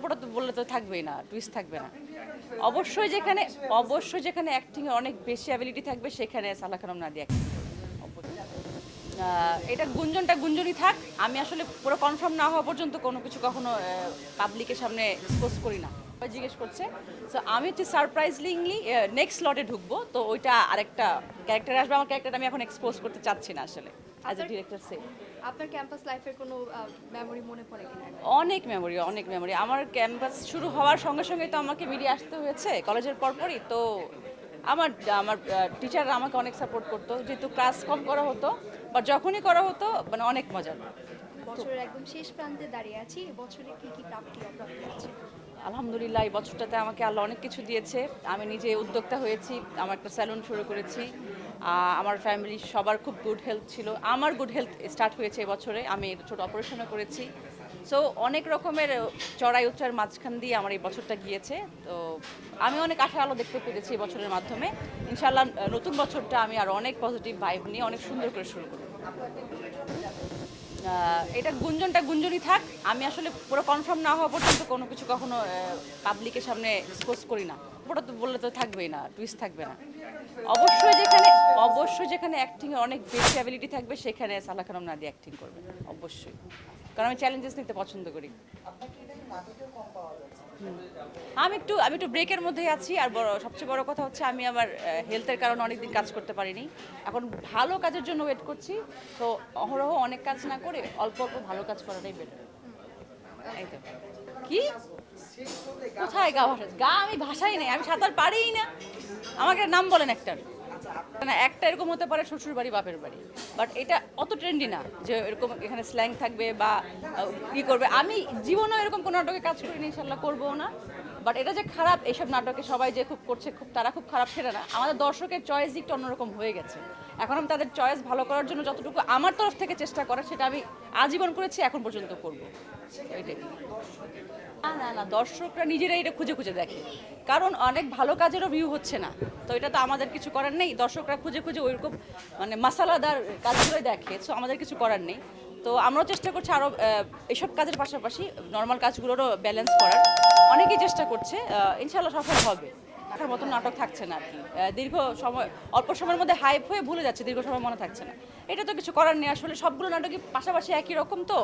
গল্পটা তো বললে তো থাকবেই না, টুইস্ট থাকবে না। অবশ্যই যেখানে অ্যাক্টিং এর অনেক বেশি অ্যাবিলিটি থাকবে সেখানে সালাহ খানম নাদিয়া acting করবে। এটা গুঞ্জনটা গুঞ্জনই থাক, আমি আসলে পুরো কনফার্ম না হওয়া পর্যন্ত কোনো কিছু কখনো পাবলিকের সামনে এক্সপোজ করি না। সবাই জিজ্ঞেস করছে, সো আমি হচ্ছে সারপ্রাইজলিংলি নেক্সট স্লটে ঢুকবো, তো ওইটা আরেকটা ক্যারেক্টার আসবে। আমার ক্যারেক্টারটা আমি এখন এক্সপোজ করতে চাচ্ছি না আসলে অ্যাজ এ ডিরেক্টর সে। আপনার ক্যাম্পাস লাইফের কোনো মেমরি মনে পড়ে কিনা? অনেক মেমোরি। আমার ক্যাম্পাস শুরু হওয়ার সঙ্গে সঙ্গে তো আমাকে মিডিয়া আসতে হয়েছে কলেজের পরপরই। তো আমার আমার টিচাররা আমাকে অনেক সাপোর্ট করতো, যেহেতু ক্লাস কম করা হতো, বা যখনই করা হতো মানে অনেক মজার। বছরের একদম শেষ প্রান্তে দাঁড়িয়ে আছি, বছরে কি কি প্রাপ্তি অপ্রাপ্তি আছে? আলহামদুলিল্লাহ এই বছরটাতে আমাকে আল্লাহ অনেক কিছু দিয়েছে। আমি নিজে উদ্যোক্তা হয়েছি, আমার একটা স্যালুন শুরু করেছি। আমার ফ্যামিলি সবার খুব গুড হেলথ ছিল, আমার গুড হেলথ স্টার্ট হয়েছে এবছরে। আমি ছোট অপারেশনও করেছি। সো অনেক রকমের চড়াই উচ্চার মাঝখান দিয়ে আমার এই বছরটা গিয়েছে। তো আমি অনেক আশা আলো দেখতে পেরেছি এই বছরের মাধ্যমে। ইনশাআল্লাহ নতুন বছরটা আমি আর অনেক পজিটিভ ভাইব নিয়ে অনেক সুন্দর করে শুরু করব। এটা গুঞ্জনটা গুঞ্জনই থাক, আমি আসলে পুরো কনফার্ম না হওয়া পর্যন্ত কোনো কিছু কখনো পাবলিকের সামনে এক্সপোজ করি না। ওটা তো বললে তো থাকবেই না, টুইস্ট থাকবে না। অবশ্যই যেখানে অ্যাক্টিং এর অনেক বেশি অ্যাবিলিটি থাকবে সেখানে সালাহ খানম নাদিয়া অ্যাক্টিং করবে অবশ্যই, কারণ আমি চ্যালেঞ্জেস নিতে পছন্দ করি। আমি একটু ব্রেকের মধ্যেই আছি। আর সবচেয়ে বড় কথা হচ্ছে আমি আমার হেলথের কারণে অনেকদিন কাজ করতে পারিনি। এখন ভালো কাজের জন্য ওয়েট করছি। তো অহরহ অনেক কাজ না করে অল্প অল্প ভালো কাজ করাটাই বেটার। এই তো। কি কোথায় গা ভাসা? গা আমি ভাষাই নাই, আমি সাঁতার পারিই না। আমাকে নাম বলেন একটার। না, একটা এরকম হতে পারে শ্বশুর বাড়ি বাপের বাড়ি, বাট এটা অত ট্রেন্ডি না যে এরকম এখানে স্ল্যাং থাকবে বা ই করবে। আমি জীবনেও এরকম কোনো নাটকে কাজ করিনি, ইনশাল্লাহ করবো না। বাট এটা যে খারাপ, এইসব নাটকে সবাই যে খুব করছে, তারা খুব খারাপ সেটা না। আমাদের দর্শকের চয়েস একটু অন্যরকম হয়ে গেছে। এখন আমি তাদের চয়েস ভালো করার জন্য যতটুকু আমার তরফ থেকে চেষ্টা করার, সেটা আমি আজীবন করেছি, এখন পর্যন্ত করবো। এইটাই। না, দর্শকরা নিজেরাই এটা খুঁজে খুঁজে দেখে, কারণ অনেক ভালো কাজেরও ভিউ হচ্ছে না। তো এটা তো আমাদের কিছু করার নেই, দর্শকরা খুঁজে খুঁজে ওইরকম মানে মাসালাদার কাজগুলোই দেখে। সো আমাদের কিছু করার নেই। তো আমরাও চেষ্টা করছি আরও এসব কাজের পাশাপাশি নর্মাল কাজগুলোরও ব্যালেন্স করার। অনেকেই চেষ্টা করছে, ইনশাল্লাহ সফল হবে। দেখার মতন নাটক থাকছে না আর কি। দীর্ঘ সময়, অল্প সময়ের মধ্যে হাইপ হয়ে ভুলে যাচ্ছে, দীর্ঘ সময় মনে থাকছে না। এটা তো কিছু করার নেই, আসলে সবগুলো নাটকই পাশাপাশি একই রকম, তো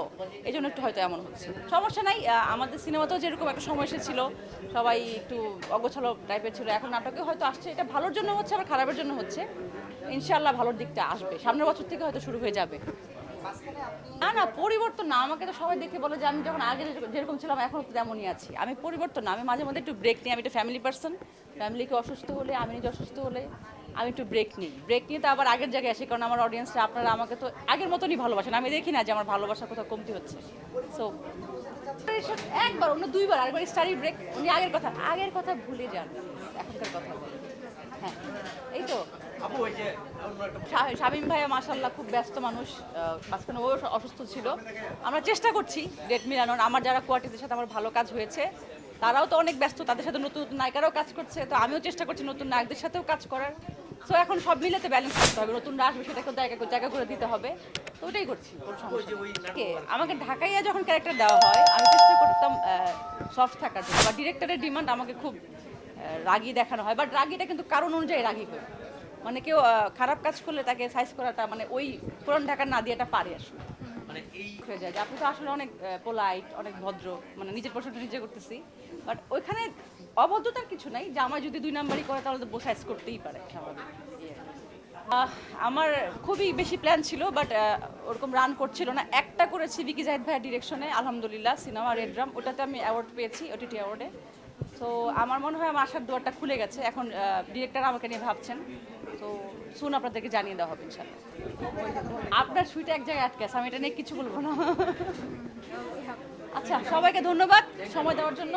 এই জন্য একটু হয়তো এমন হচ্ছে। সমস্যা নাই, আমাদের সিনেমাতেও যেরকম একটা সময় এসেছিল সবাই একটু অগোছালো টাইপের ছিল, এখন নাটকে হয়তো আসছে। এটা ভালোর জন্য হচ্ছে, আবার খারাপের জন্য হচ্ছে। ইনশাআল্লাহ ভালোর দিকটা আসবে, সামনের বছর থেকে হয়তো শুরু হয়ে যাবে। না, পরিবর্তন না। আমাকে তো সবাই দেখে বলে যে আমি যখন আগে যেরকম ছিলাম এখনও তো তেমনই আছি। আমি পরিবর্তন না, আমি মাঝে মধ্যে একটু ব্রেক নিই। আমি একটা ফ্যামিলি পার্সন। ফ্যামিলিকে অসুস্থ হলে, আমি নিজে অসুস্থ হলে আমি একটু ব্রেক নিই। ব্রেক নিয়ে তো আবার আগের জায়গায় আসি, কারণ আমার অডিয়েন্সরা, আপনারা আমাকে তো আগের মতনই ভালোবাসেন। আমি দেখি না যে আমার ভালোবাসা কোথাও কমতি হচ্ছে। সো একবার অন্য দুইবার, আরেকবার স্টাডি ব্রেক। উনি আগের কথা ভুলে যান, এখনকার কথা বলেন। হ্যাঁ, এই তো। শামীম ভাইয়া মাশাল্লাহ খুব ব্যস্ত মানুষ। মাঝখানে ও অসুস্থ ছিল। আমরা চেষ্টা করছি ডেট মিলানোর। আমার যারা কোয়ার্টিসের সাথে আমার ভালো কাজ হয়েছে তারাও তো অনেক ব্যস্ত, তাদের সাথে নতুন নতুন নায়িকারাও কাজ করছে। তো আমিও চেষ্টা করছি নতুন নায়কদের সাথেও কাজ করার। সো এখন সব মিলেতে ব্যালেন্স করতে হবে, নতুনরা আসবে সেটাকেও জায়গা করে দিতে হবে। তো ওটাই করছি, কোনো সমস্যা নেই। আমাকে ঢাকাইয়া যখন ক্যারেক্টার দেওয়া হয়, আমি চেষ্টা করতাম সফট থাকার জন্য, বা ডিরেক্টরের ডিমান্ড আমাকে খুব রাগী দেখানো হয়। বাট রাগীটা কিন্তু কারণ অনুযায়ী রাগী হয়। মানে কেউ খারাপ কাজ করলে তাকে সাইজ করাটা, মানে ওই পুরান ঢাকার না দিয়েটা পারে আসলে। মানে এই হয়ে যায় যে আপনি তো আসলে অনেক পোলাইট, অনেক ভদ্র, মানে নিজের প্রশ্নটা নিজে করতেছি। বাট ওইখানে অভদ্রতার কিছু নাই, যে আমার যদি 2 নাম্বারই করে তাহলে তো সাইজ করতেই পারে, স্বাভাবিক। আমার খুবই বেশি প্ল্যান ছিল, বাট ওরকম রান করছিল না। একটা করেছি বিকি জাহিদ ভাইয়ের ডিরেকশনে, আলহামদুলিল্লাহ, সিনেমা রেড ড্রাম, ওটাতে আমি অ্যাওয়ার্ড পেয়েছি, ওটিটি অ্যাওয়ার্ডে। তো আমার মনে হয় আমার আশার দুয়ারটা খুলে গেছে। এখন ডিরেক্টর আমাকে নিয়ে ভাবছেন। তো শুন, আপনাদেরকে জানিয়ে দেওয়া হবে ইনশাল্লাহ। আপনার সুইটা এক জায়গায় আটকে আছে, আমি এটা নিয়ে কিছু বলবো না। আচ্ছা, সবাইকে ধন্যবাদ সময় দেওয়ার জন্য।